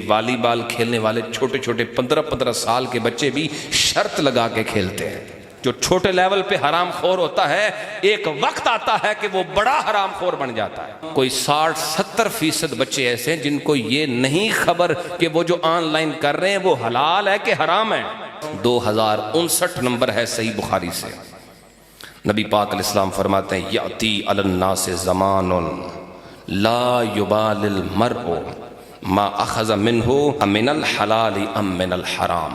والی بال کھیلنے والے چھوٹے چھوٹے 15-15 سال کے بچے بھی شرط لگا کے کھیلتے ہیں۔ جو چھوٹے لیول پہ حرام خور ہوتا ہے، ایک وقت آتا ہے کہ وہ بڑا حرام خور بن جاتا ہے۔ کوئی 60-70% بچے ایسے ہیں جن کو یہ نہیں خبر کہ وہ جو آن لائن کر رہے ہیں وہ حلال ہے کہ حرام ہے۔ 2059 نمبر ہے صحیح بخاری سے۔ نبی پاک علیہ السلام فرماتے ہیں یاتی علی الناس زمان لا یبال المرء ما اخذ منہ من الحلال ام من الحرام۔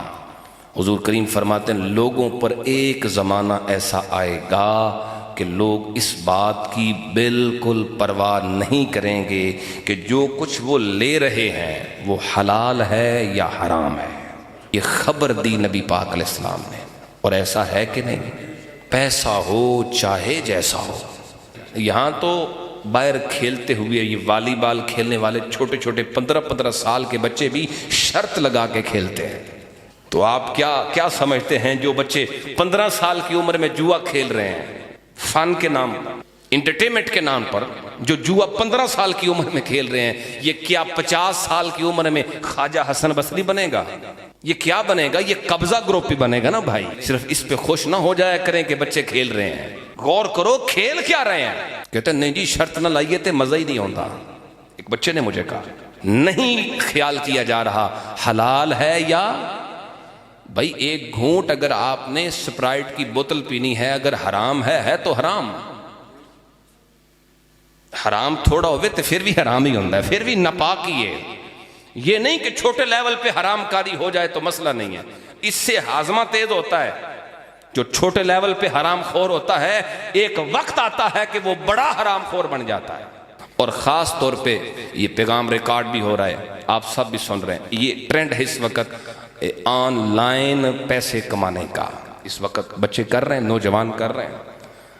حضور کریم فرماتے ہیں لوگوں پر ایک زمانہ ایسا آئے گا کہ لوگ اس بات کی بالکل پرواہ نہیں کریں گے کہ جو کچھ وہ لے رہے ہیں وہ حلال ہے یا حرام ہے۔ یہ خبر دی نبی پاک علیہ السلام نے، اور ایسا ہے کہ نہیں؟ پیسہ ہو چاہے جیسا ہو۔ یہاں تو باہر کھیلتے ہوئے یہ والی بال کھیلنے والے چھوٹے چھوٹے 15-15 سال کے بچے بھی شرط لگا کے کھیلتے ہیں۔ تو آپ کیا سمجھتے ہیں جو بچے 15 سال کی عمر میں جوا کھیل رہے ہیں فن کے نام پر، انٹرٹینمنٹ کے نام پر، جو جوا 15 سال کی عمر میں کھیل رہے ہیں، یہ کیا 50 سال کی عمر میں خواجہ حسن بصری بنے گا؟ یہ کیا بنے گا؟ یہ قبضہ گروپ بھی بنے گا نا بھائی۔ صرف اس پہ خوش نہ ہو جایا کریں کہ بچے کھیل رہے ہیں، غور کرو کھیل کیا رہے ہیں۔ کہتے ہیں نہیں جی شرط نہ لائیے تھے مزہ ہی نہیں ہوتا۔ ایک بچے نے مجھے کہا نہیں خیال کیا جا رہا حلال ہے یا بھائی ایک گھونٹ اگر آپ نے سپرائٹ کی بوتل پینی ہے، اگر حرام ہے تو حرام، حرام تھوڑا ہوئے تو پھر بھی حرام ہی ہوتا ہے، پھر بھی ناپاک ہی ہے۔ یہ نہیں کہ چھوٹے لیول پہ حرام کاری ہو جائے تو مسئلہ نہیں ہے، اس سے ہاضمہ تیز ہوتا ہے۔ جو چھوٹے لیول پہ حرام خور ہوتا ہے، ایک وقت آتا ہے کہ وہ بڑا حرام خور بن جاتا ہے۔ اور خاص طور پہ یہ پیغام ریکارڈ بھی ہو رہا ہے، آپ سب بھی سن رہے ہیں، یہ ٹرینڈ ہے اس وقت آن لائن پیسے کمانے کا۔ اس وقت بچے کر رہے ہیں، نوجوان کر رہے ہیں،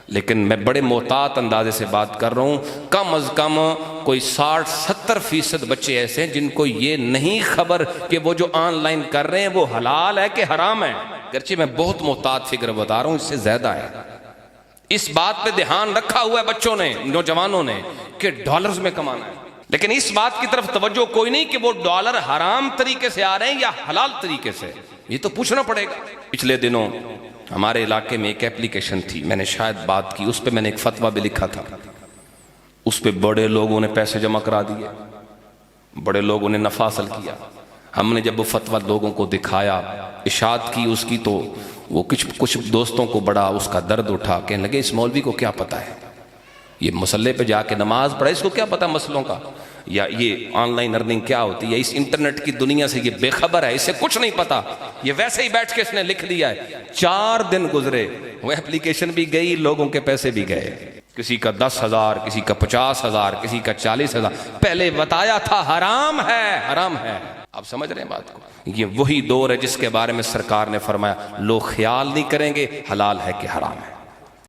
لیکن میں بڑے محتاط اندازے سے بات کر رہا ہوں، کم از کم کوئی 60-70% بچے ایسے ہیں جن کو یہ نہیں خبر کہ وہ جو آن لائن کر رہے ہیں وہ حلال ہے کہ حرام ہے۔ گرچہ میں بہت محتاط فکر بتا رہا ہوں، اس سے زیادہ ہے۔ اس بات پہ دھیان رکھا ہوا ہے بچوں نے، نوجوانوں نے، کہ ڈالرز میں کمانا ہے، لیکن اس بات کی طرف توجہ کوئی نہیں کہ وہ ڈالر حرام طریقے سے آ رہے ہیں یا حلال طریقے سے، یہ تو پوچھنا پڑے گا۔ پچھلے دنوں ہمارے علاقے میں ایک ایپلیکیشن تھی، میں نے شاید بات کی، اس پہ میں نے ایک فتویٰ بھی لکھا تھا۔ اس پہ بڑے لوگوں نے پیسے جمع کرا دیے، بڑے لوگوں نے نفع حاصل کیا۔ ہم نے جب وہ فتویٰ لوگوں کو دکھایا، اشاعت کی اس کی، تو وہ کچھ دوستوں کو بڑا اس کا درد اٹھا، کہنے لگے اس مولوی کو کیا پتا ہے، یہ مسلح پہ جا کے نماز پڑھے، اس کو کیا پتا مسئلوں کا، یا یہ آن لائن ارننگ کیا ہوتی ہے، اس انٹرنیٹ کی دنیا سے یہ بے خبر ہے، اسے کچھ نہیں پتا، یہ ویسے ہی بیٹھ کے اس نے لکھ دیا ہے۔ 4 دن گزرے، وہ ایپلیکیشن بھی گئی، لوگوں کے پیسے بھی گئے، کسی کا 10,000، کسی کا 50,000، کسی کا 40,000۔ پہلے بتایا تھا حرام ہے، حرام ہے۔ آپ سمجھ رہے ہیں بات کو؟ یہ وہی دور ہے جس کے بارے میں سرکار نے فرمایا لوگ خیال نہیں کریں گے حلال ہے کہ حرام ہے۔